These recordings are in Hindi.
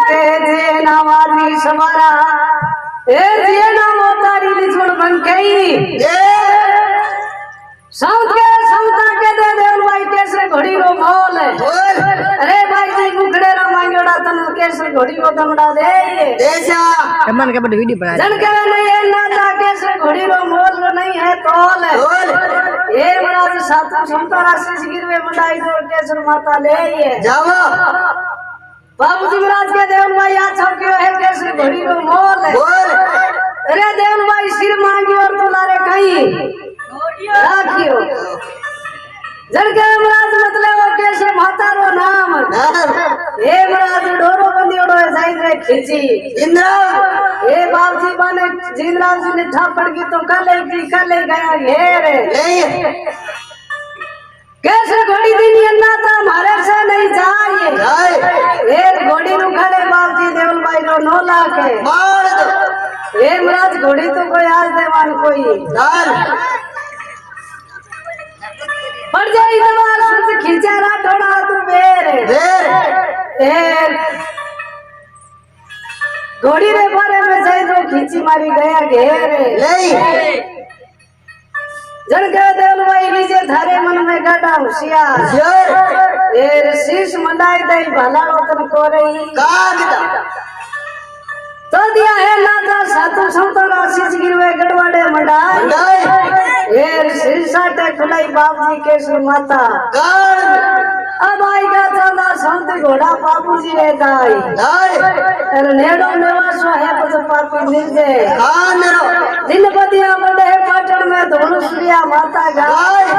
के जे नावाजी समारा ए जे नामो तारी लिछुण बन गई सौके सौता के दे भाई कैसे घोड़ी रो मोल अरे भाई जी मुखड़े रा मांगोड़ा तन कैसे घोड़ी को दमड़ा दे देसा मन के बड़ी वीडियो बना जन के नहीं ना जा कैसे घोड़ी रो मोल नहीं है तोल ए महाराज सातु क्षमता राशि गिरवे मंडाई दो कैसे माता ले जाओ बाबूजी महाराज के देवन भाई आ छौके है कैसे घोड़ी रो मोल बोल अरे देवन भाई सिर मांगी और तुलारे कहीं राखियो जड़के महाराज मतलब वो कैसे माता रो नाम हे महाराज डोरो बंदी ओडो साइड रे खींची इंद्र हे बाबूजी बाने जिंदराज जी ने थापड़ की तो कल गया घेर नहीं कैसे घोड़ी दिन अन्ना था हमारे से नहीं जाए एक घोड़ी नु खड़े बाबूजी देवल भाई रो 9 लाख है मार दो हे महाराज घोड़ी तो कोई आज देवान कोई डाल पड़ जाई दवार से खींचा रा थोड़ा तू बेर ए घोड़ी रे बारे में जाई तो खींची मारी गया घेर नहीं जन के देवल भाई नीचे थारे मन में गाड़ा होशियार जोर ए शीश मंडाई दई भला रोतन को रही कागदा तो दिया है लाता सातु संतर आशीष गिरवे गड़वाड़े मंडाई मंडाई ए शीशाटे खुलाई बाबूजी के सुर माता काग अब आई का चंदा संत घोड़ा बाबूजी रे दाई दाई अरे नेड़ो नेवासो है पस पापी निर्जे कान रो दिन बदिया बड़े पाटण में धोनु सूर्या माता गाय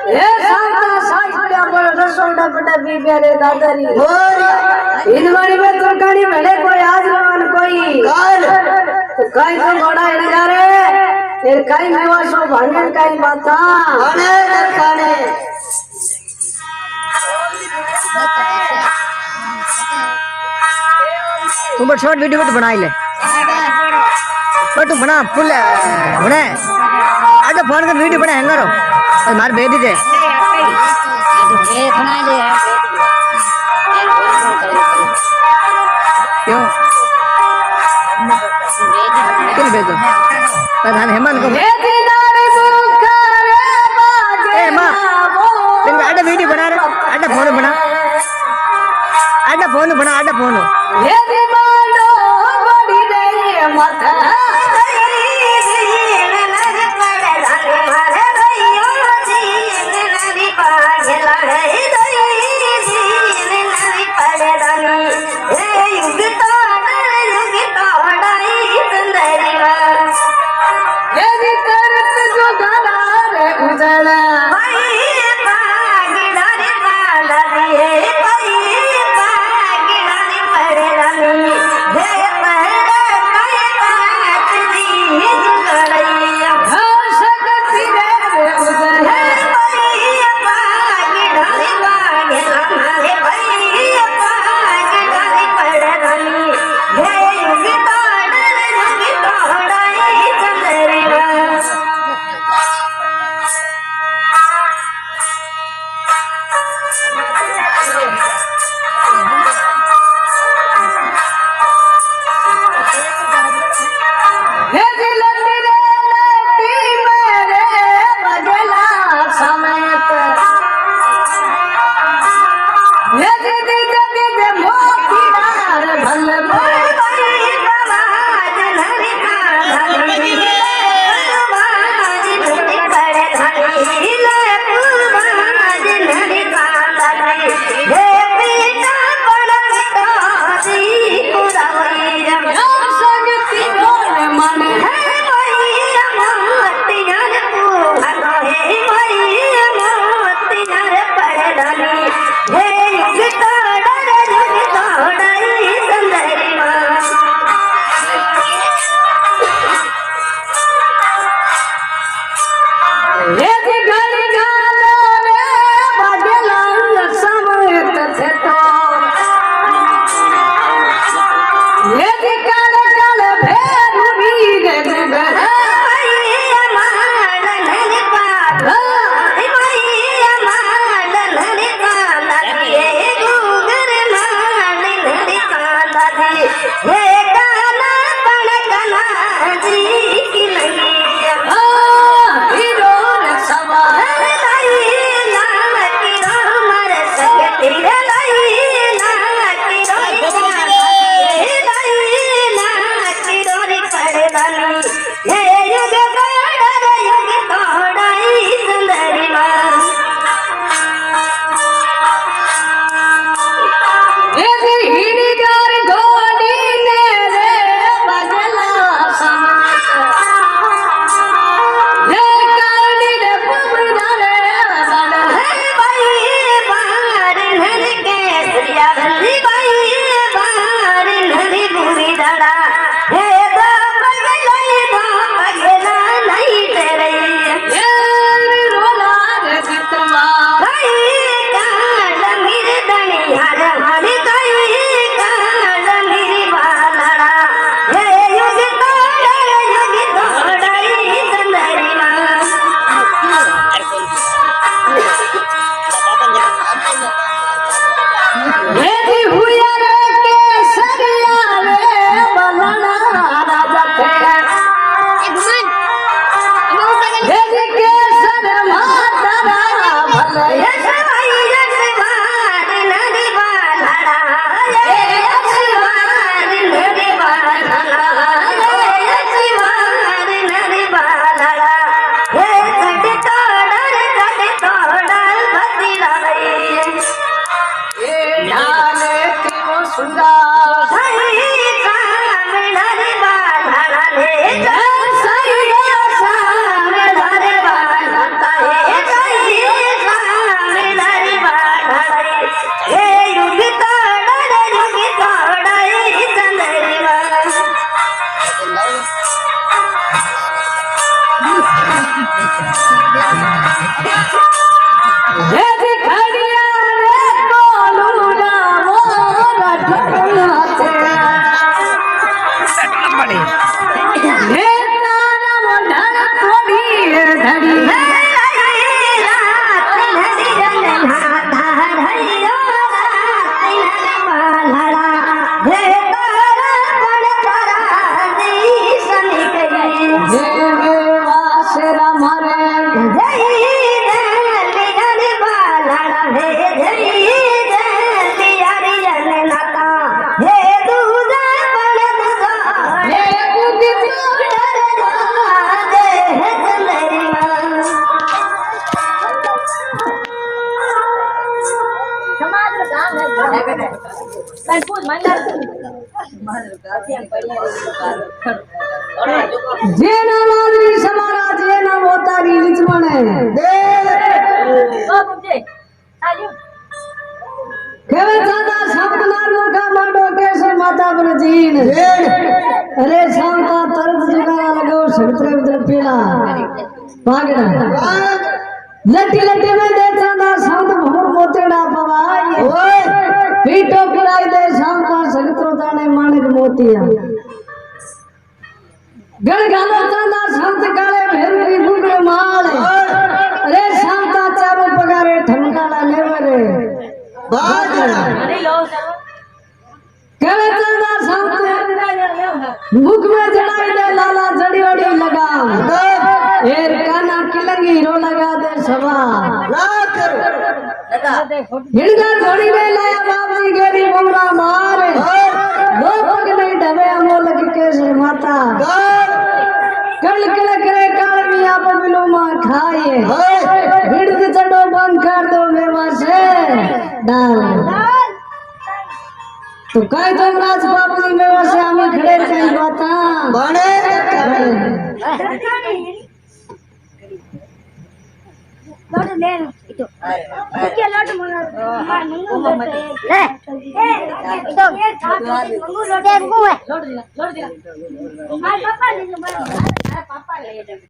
हे सांता साइया पर रसोड़ा बड़ा बीबे रे दादारी मोरिया इनवारी में तुरकानी भेड़े कोई आज रवान कोई कान तो कहीं तो घोड़ा इन जा रे फिर कहीं नेवासो भांगन कहीं माता काने काने तुम शॉर्ट वीडियो तो बना ही ले पर तू बना फुल बना आज फोन कर वीडियो बना हैंगर और मार भेज दीजिए क्यों क्यों भेजो प्रधान हेमंत को ए माँ तेरे आधा वीडियो बना रहे आधा फोन बना आधा फोन ये दीवानो बड़ी रे माता जेना लादरी समारा जेना मोतारी लिचमणे केवे चादा शब्द नारो का मांडो कैसे माता पर जीन अरे शांता तरत जुगारा लगो सवित्रे उधर पीला पागड़ा लटी लटी में दे चादा शांत भोर मोतेड़ा पवाई पीटो पिराई दे शांता सवित्रो दाने माणिक मोतिया गण गालो चांदा शांत काले भेरवी गुगड़ माल अरे शांता चारो पगारे ठमकाला लेवरे केवे चांदा शांत मुख में जड़ाई दे लाला जड़ी वड़ी लगा एर काना किलंगी रो लगा दे सवा हिड़गा घोड़ी में लाया बाबी गेरी बुमरा मारे दो पग नहीं डबे अमो लग केसर माता कल कल करे काल मिया पर मिलो मां खाए हिड़ग चढ़ो बंद कर दो मेवा से डाल तो काय तो राज बाबू मेवा से हमें खड़े कहीं बाता बने लौट ले इतो क्या लौट मंगा ले इतो मंगू लौट मंगू है लौट दिला मार पापा ले पापा ले